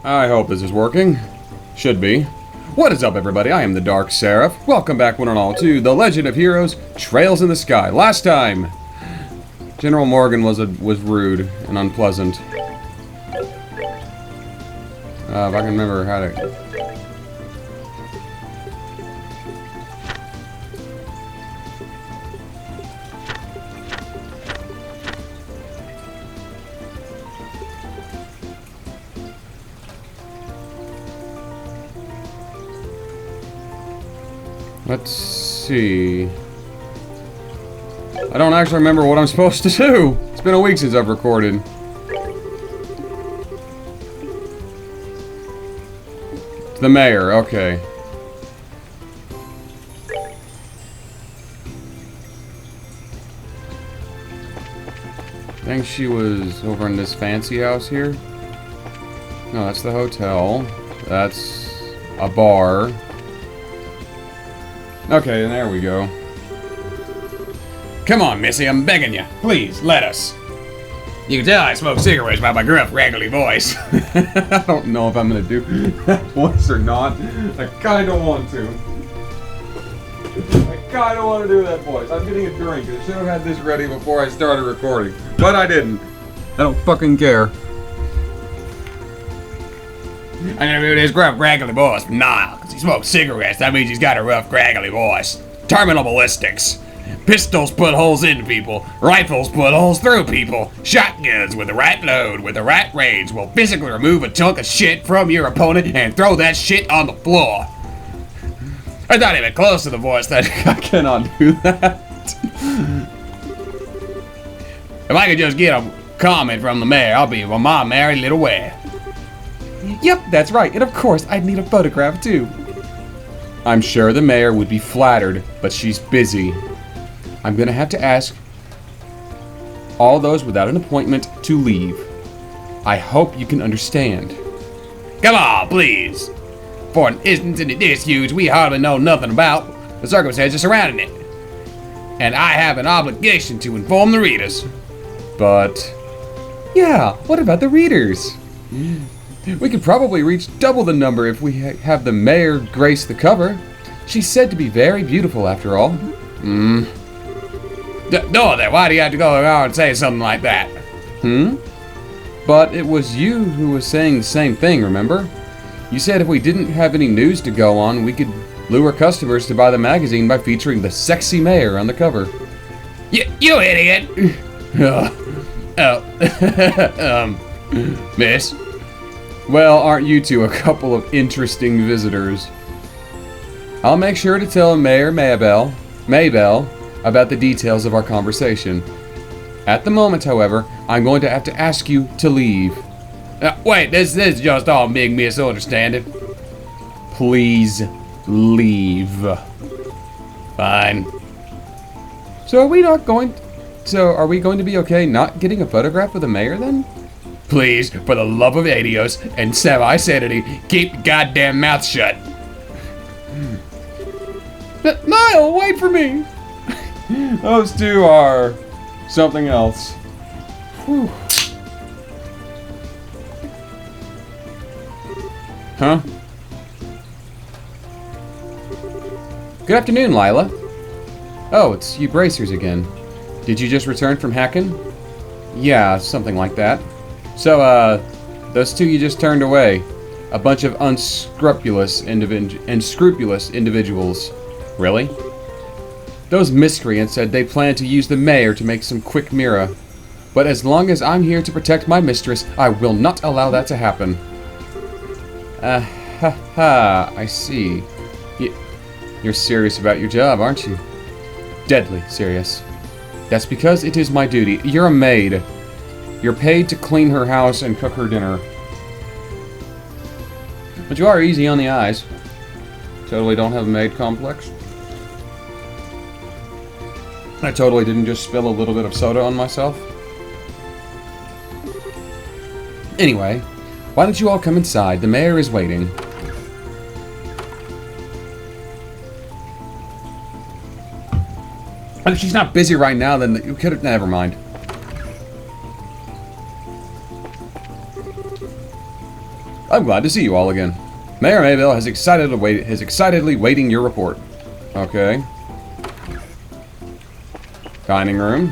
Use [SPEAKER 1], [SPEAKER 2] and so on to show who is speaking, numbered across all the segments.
[SPEAKER 1] I hope this is working. Should be. What is up, everybody? I am the TheDarkSeraph. Welcome back, one and all, to The Legend of Heroes: Trails in the Sky. Last time, General Morgan was rude and unpleasant. If I can remember how to... Let's see. I don't actually remember what I'm supposed to do. It's been a week since I've recorded. The mayor, okay. I think she was over in this fancy house here. No, that's the hotel. That's a bar. Okay, and there we go. Come on, Missy, I'm begging you. Please, let us. You can tell I smoke cigarettes by my gruff, raggedy voice. I don't know if I'm gonna do that voice or not. I kinda want to. I kinda want to do that voice. I'm getting a drink. I should have had this ready before I started recording. But I didn't. I don't fucking care. I'm gonna do this gruff, raggedy voice. Nah, because he smokes cigarettes. That means he's got a rough, raggedy voice. Terminal ballistics. Pistols put holes into people. Rifles put holes through people. Shotguns with the right load, with the right range, will physically remove a chunk of shit from your opponent and throw that shit on the floor. I'm not even close to the voice that I cannot do that. If I could just get a comment from the mayor, I'll be my merry little way. Yep, that's right, and of course, I'd need a photograph too. I'm sure the mayor would be flattered, but she's busy. I'm gonna have to ask all those without an appointment to leave. I hope you can understand. Come on, please. For an incident this huge we hardly know nothing about the circumstances surrounding it. And I have an obligation to inform the readers. But, yeah, what about the readers? We could probably reach double the number if we have the mayor grace the cover. She's said to be very beautiful after all. Dorothy, why do you have to go around and say something like that? But it was you who was saying the same thing, remember? You said if we didn't have any news to go on, we could lure customers to buy the magazine by featuring the sexy mayor on the cover. You idiot! Miss? Well, aren't you two a couple of interesting visitors? I'll make sure to tell Mayor Maybell about the details of our conversation. At the moment, however, I'm going to have to ask you to leave. Wait, this is just all a big misunderstanding. Please leave. Fine. So are we going to be okay not getting a photograph of the mayor then? Please, for the love of Adios and semi-sanity, keep your goddamn mouth shut. Niall, wait for me! Those two are something else. Whew. Huh? Good afternoon, Lila. Oh, it's you bracers again. Did you just return from hacking? Yeah, something like that. So, those two you just turned away. A bunch of unscrupulous individuals. Really? Those miscreants said they planned to use the mayor to make some quick mirror. But as long as I'm here to protect my mistress, I will not allow that to happen. I see. You're serious about your job, aren't you? Deadly serious. That's because it is my duty. You're a maid. You're paid to clean her house and cook her dinner. But you are easy on the eyes. Totally don't have a maid complex. I totally didn't just spill a little bit of soda on myself. Anyway, why don't you all come inside? The mayor is waiting. And if she's not busy right now, then you could have... Never mind. I'm glad to see you all again. Mayor Mayville is excitedly waiting your report. Okay. Dining room.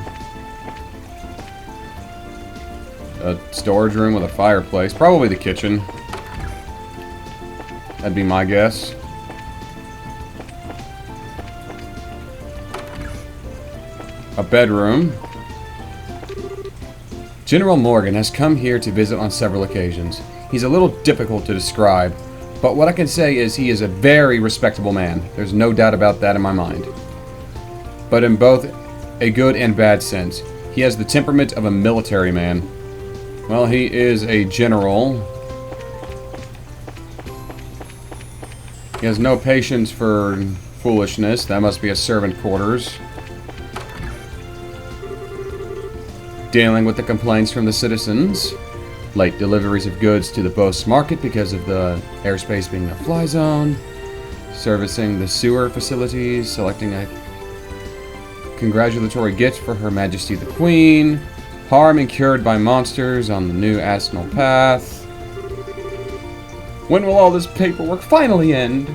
[SPEAKER 1] A storage room with a fireplace. Probably the kitchen. That'd be my guess. A bedroom. General Morgan has come here to visit on several occasions. He's a little difficult to describe, but what I can say is he is a very respectable man. There's no doubt about that in my mind. But in both a good and bad sense. He has the temperament of a military man. Well, he is a general. He has no patience for foolishness. That must be a servant quarters. Dealing with the complaints from the citizens. Late deliveries of goods to the Bose market because of the airspace being a fly zone. Servicing the sewer facilities. Selecting a congratulatory gift for Her Majesty the Queen. Harm incurred by monsters on the new Astral Path. When will all this paperwork finally end?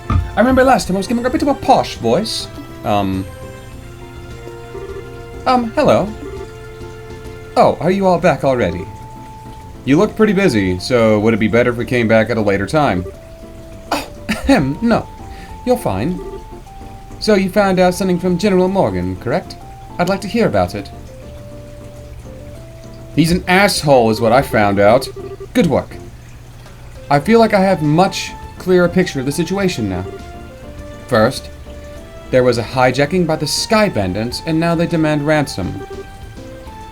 [SPEAKER 1] I remember last time I was giving a bit of a posh voice. Hello. Oh, are you all back already? You look pretty busy, so would it be better if we came back at a later time? Oh, no. You're fine. So you found out something from General Morgan, correct? I'd like to hear about it. He's an asshole is what I found out. Good work. I feel like I have much clearer picture of the situation now. First, there was a hijacking by the Sky Bandits, and now they demand ransom.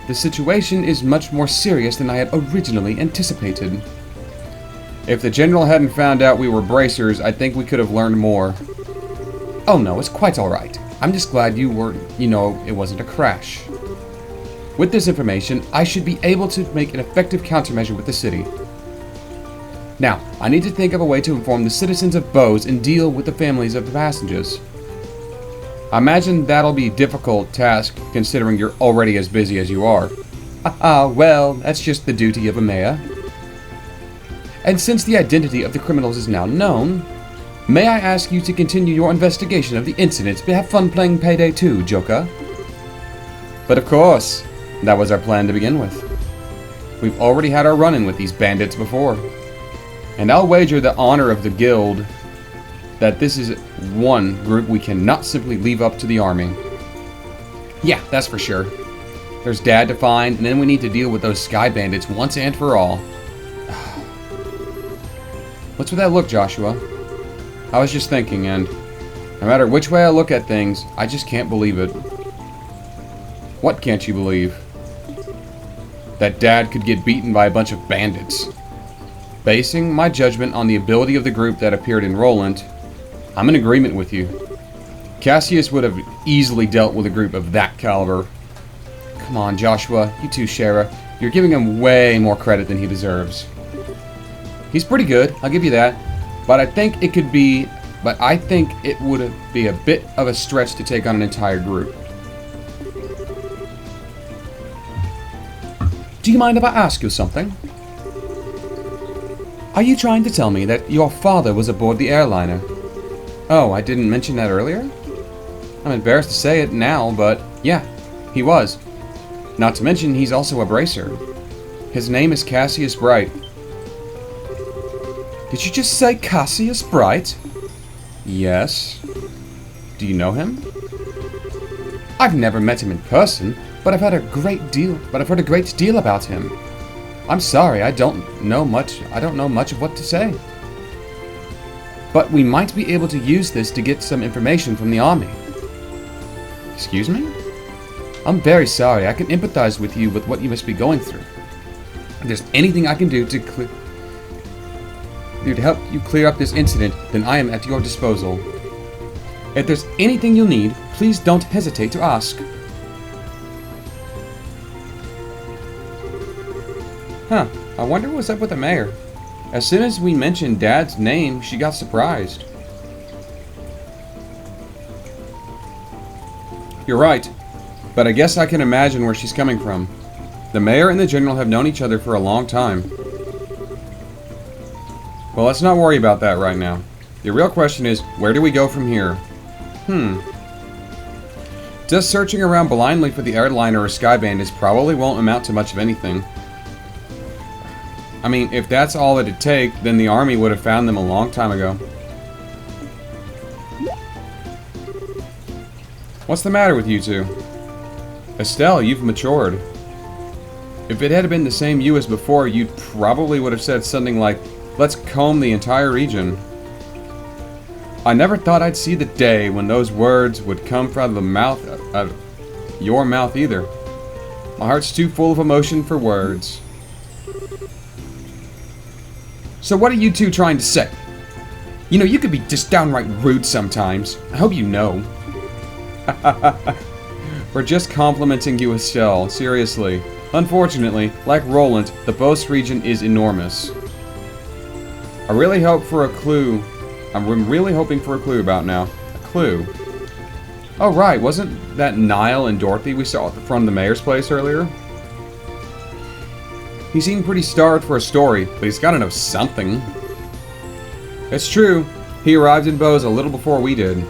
[SPEAKER 1] The situation is much more serious than I had originally anticipated. If the General hadn't found out we were bracers, I think we could have learned more. Oh no, it's quite alright. I'm just glad it wasn't a crash. With this information, I should be able to make an effective countermeasure with the city. Now, I need to think of a way to inform the citizens of Bose and deal with the families of the passengers. I imagine that'll be a difficult task, considering you're already as busy as you are. Well, that's just the duty of a mayor. And since the identity of the criminals is now known, may I ask you to continue your investigation of the incidents, but have fun playing Payday 2, Joker? But of course, that was our plan to begin with. We've already had our run-in with these bandits before. And I'll wager the honor of the guild that this is one group we cannot simply leave up to the army. Yeah, that's for sure. There's Dad to find, and then we need to deal with those Sky Bandits once and for all. What's with that look, Joshua? I was just thinking, and no matter which way I look at things, I just can't believe it. What can't you believe? That Dad could get beaten by a bunch of bandits. Basing my judgment on the ability of the group that appeared in Roland, I'm in agreement with you. Cassius would have easily dealt with a group of that caliber. Come on, Joshua, you too, Shara. You're giving him way more credit than he deserves. He's pretty good, I'll give you that. But I think it would be a bit of a stretch to take on an entire group. Do you mind if I ask you something? Are you trying to tell me that your father was aboard the airliner? Oh, I didn't mention that earlier? I'm embarrassed to say it now, but yeah, he was. Not to mention, he's also a bracer. His name is Cassius Bright. Did you just say Cassius Bright? Yes. Do you know him? I've never met him in person, but I've heard a great deal about him. I'm sorry, I don't know much of what to say. But we might be able to use this to get some information from the army. Excuse me? I'm very sorry. I can empathize with you with what you must be going through. If there's anything I can do to help you clear up this incident, then I am at your disposal. If there's anything you'll need, please don't hesitate to ask. Huh, I wonder what's up with the mayor. As soon as we mentioned Dad's name, she got surprised. You're right, but I guess I can imagine where she's coming from. The mayor and the general have known each other for a long time. Well, let's not worry about that right now. The real question is, where do we go from here? Just searching around blindly for the airliner or sky bandits probably won't amount to much of anything. I mean, if that's all it'd take, then the army would have found them a long time ago. What's the matter with you two? Estelle, you've matured. If it had been the same you as before, you probably would have said something like, let's comb the entire region. I never thought I'd see the day when those words would come from the mouth of your mouth either. My heart's too full of emotion for words. So what are you two trying to say? You know, you could be just downright rude sometimes. I hope you know. We're just complimenting you, Estelle. Seriously. Unfortunately, like Roland, the Bose region is enormous. I'm really hoping for a clue about now. A clue. Oh right, wasn't that Niall and Dorothy we saw at the front of the mayor's place earlier? He seemed pretty starved for a story, but he's gotta know something. It's true, he arrived in Bose a little before we did,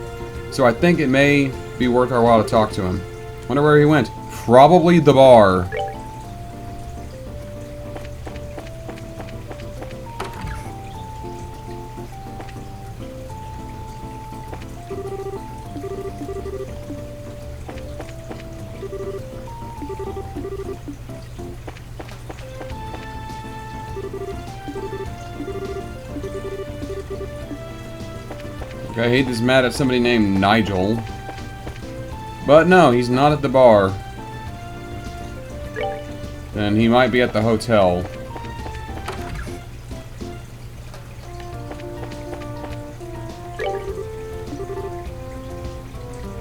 [SPEAKER 1] so I think it may be worth our while to talk to him. Wonder where he went. Probably the bar. I hate this mad at somebody named Nigel. But no, he's not at the bar. Then he might be at the hotel.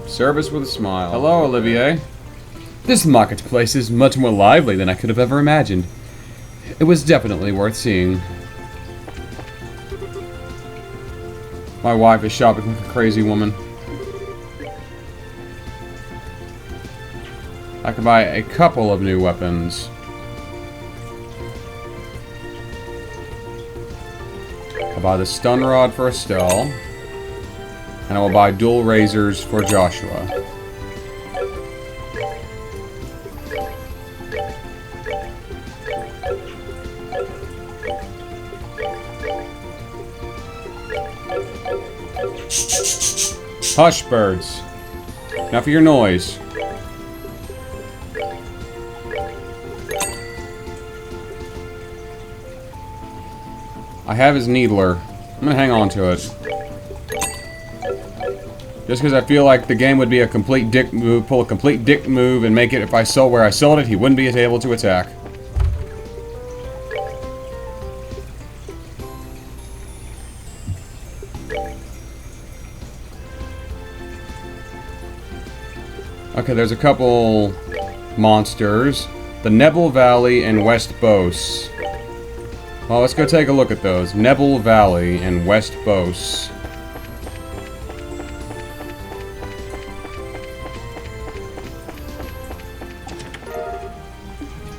[SPEAKER 1] Service with a smile. Hello, Olivier. This marketplace is much more lively than I could have ever imagined. It was definitely worth seeing. My wife is shopping like a crazy woman. I could buy a couple of new weapons. I'll buy the stun rod for Estelle. And I will buy dual razors for Joshua. Hush, birds. Now for your noise. I have his needler. I'm gonna hang on to it. Just because I feel like the game would be a complete dick move, pull a complete dick move and make it if I sold where I sold it, he wouldn't be able to attack. Okay, there's a couple monsters. The Nebel Valley and West Bose. Well, let's go take a look at those. Nebel Valley and West Bose.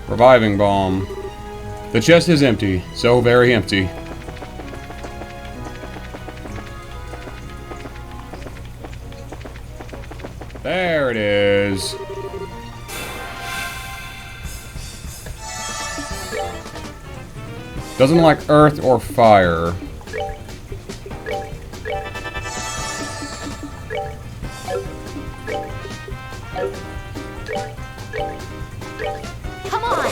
[SPEAKER 1] Reviving bomb. The chest is empty. So very empty. There it is. Doesn't like earth or fire.
[SPEAKER 2] Come on.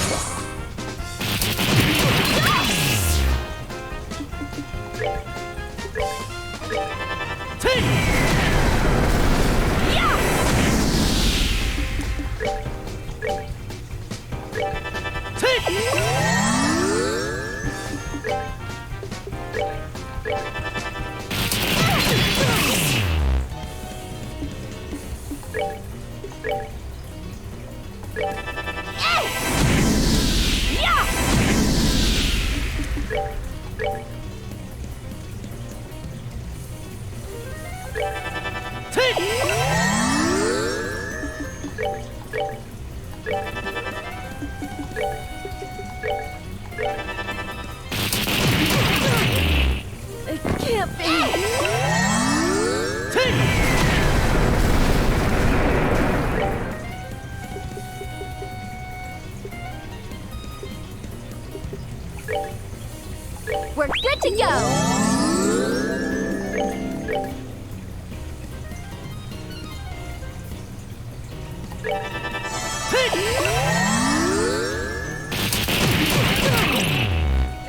[SPEAKER 2] We're good to go!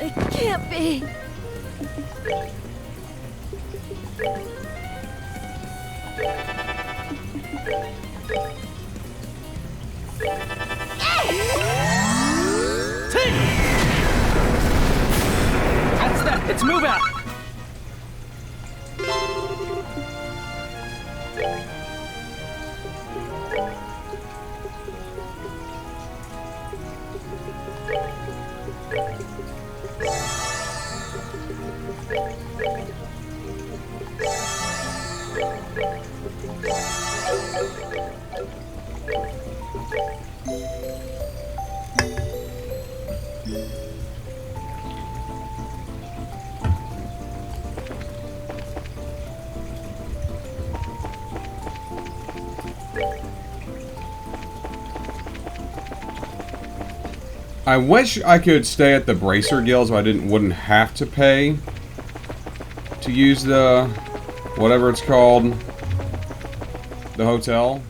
[SPEAKER 2] It can't be!
[SPEAKER 3] That's that! It's move out!
[SPEAKER 1] I wish I could stay at the Bracer Guild so I wouldn't have to pay to use the whatever it's called, the hotel.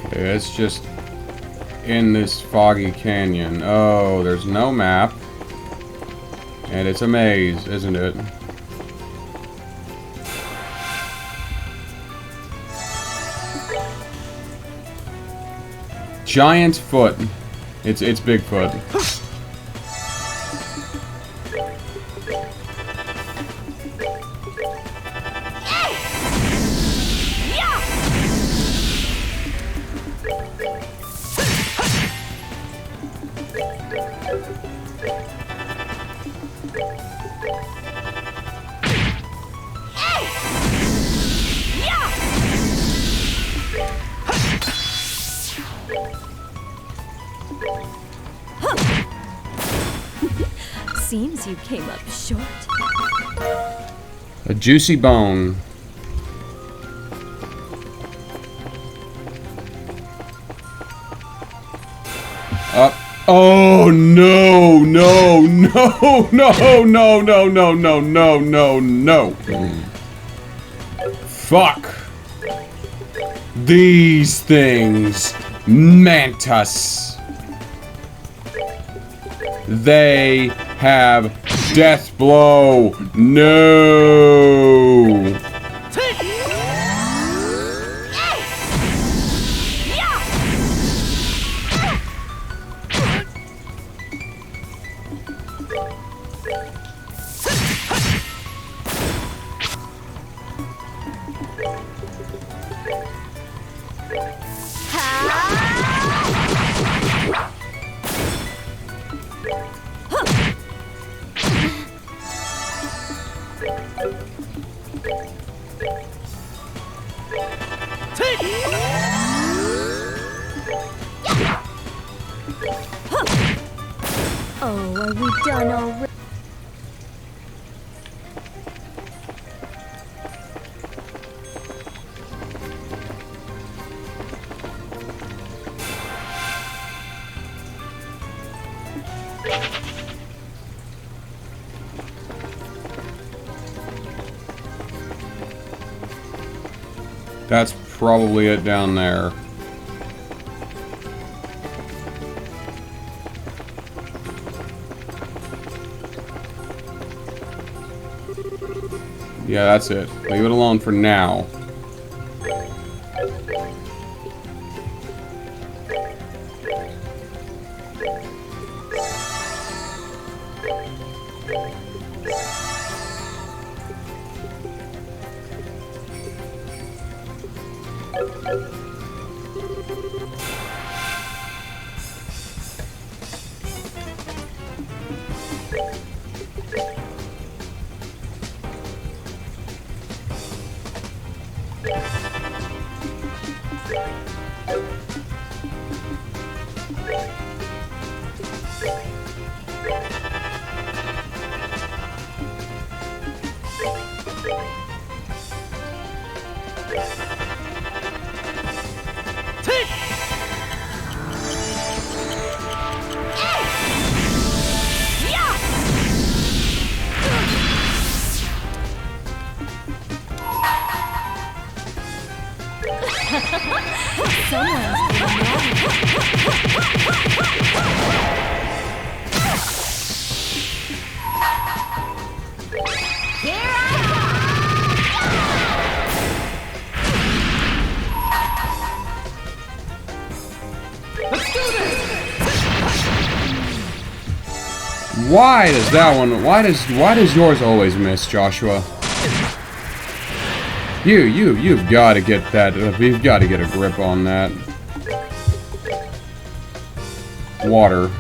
[SPEAKER 1] Okay, it's just in this foggy canyon. Oh, there's no map. And it's a maze, isn't it? Giant foot. It's Bigfoot.
[SPEAKER 2] Seems you came up short.
[SPEAKER 1] A juicy bone. Oh no, no, no, no, no, no, no, no, no, no, no. Fuck. These things. Mantis. They have death blow. No.
[SPEAKER 2] Oh, are we done already?
[SPEAKER 1] That's probably it down there. Yeah, that's it. Leave it alone for now.
[SPEAKER 3] Take! Let's do this!
[SPEAKER 1] Why does that one? Why does yours always miss, Joshua? You've got to get that. You've got to get a grip on that. Water.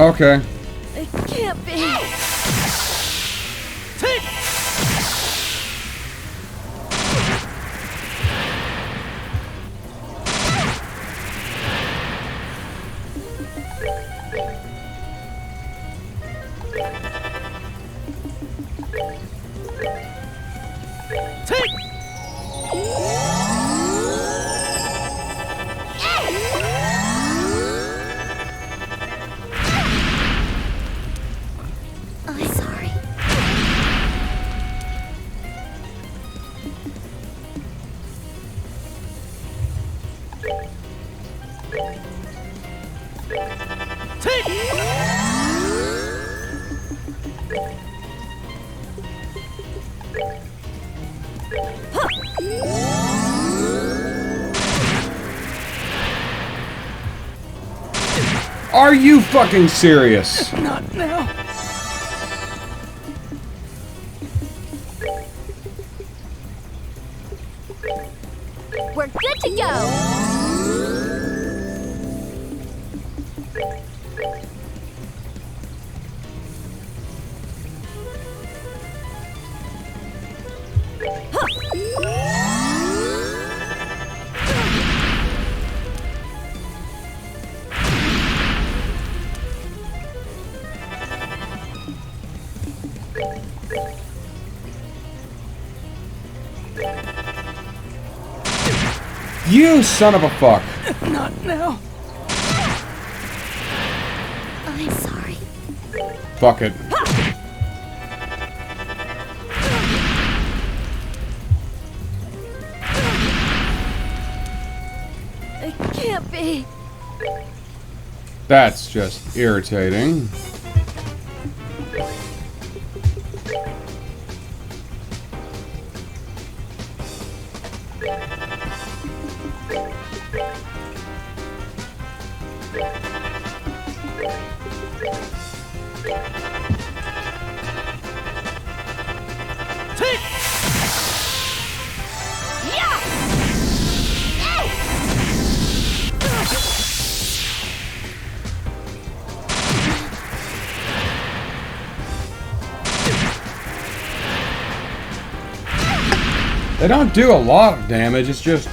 [SPEAKER 1] Okay.
[SPEAKER 2] It can't be.
[SPEAKER 3] Take! Take!
[SPEAKER 2] I'm sorry.
[SPEAKER 3] Take!
[SPEAKER 1] Are you fucking serious?
[SPEAKER 3] Not now.
[SPEAKER 2] We're good to go.
[SPEAKER 1] You son of a fuck.
[SPEAKER 3] Not now.
[SPEAKER 2] I'm sorry.
[SPEAKER 1] Fuck it.
[SPEAKER 2] It can't be.
[SPEAKER 1] That's just irritating.
[SPEAKER 3] Take!
[SPEAKER 1] They don't do a lot of damage, it's just...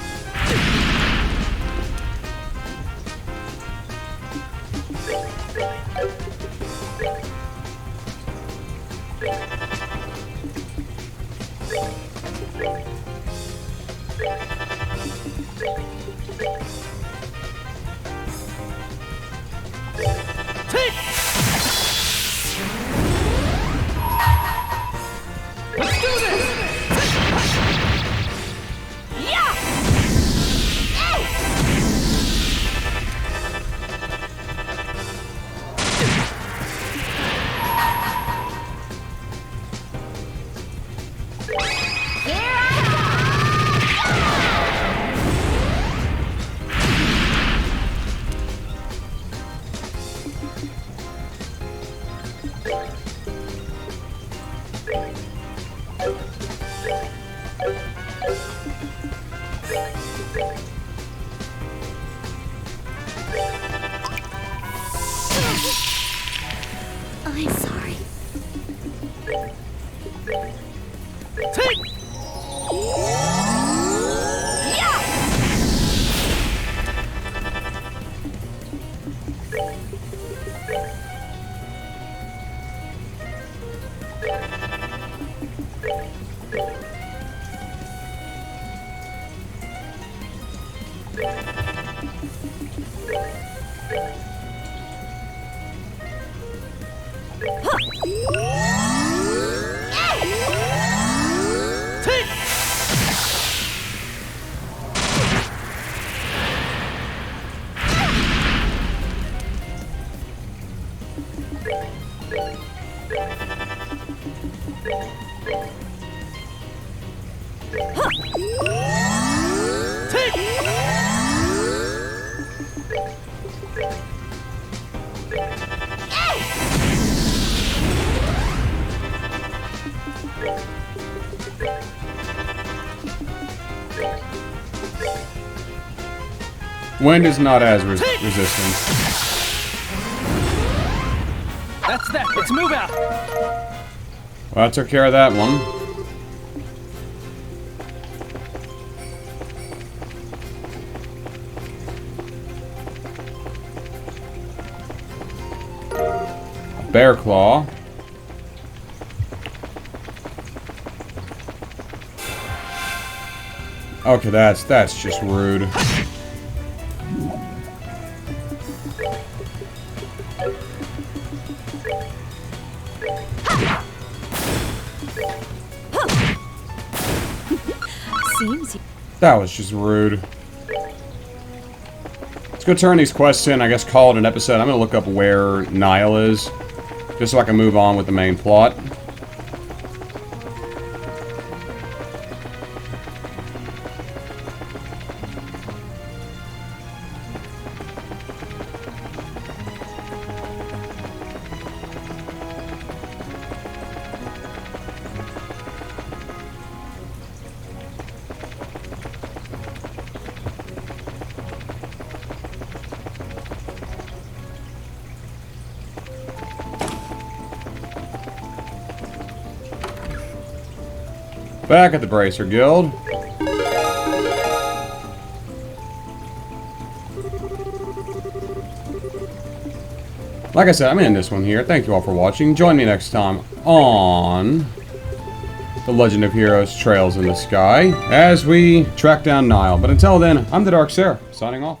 [SPEAKER 3] Take! Let's do this!
[SPEAKER 2] I'm sorry.
[SPEAKER 1] Wind is not as resistant.
[SPEAKER 3] That's that. Let's move out.
[SPEAKER 1] Well, I took care of that one. A bear claw. Okay, that's just rude.
[SPEAKER 2] Seems
[SPEAKER 1] That was just rude. Let's go turn these quests in, I guess call it an episode. I'm gonna look up where Niall is, just so I can move on with the main plot. Back at the Bracer Guild. Like I said, I'm in this one here. Thank you all for watching. Join me next time on The Legend of Heroes Trails in the Sky as we track down Niall. But until then, I'm the Dark Seraph, signing off.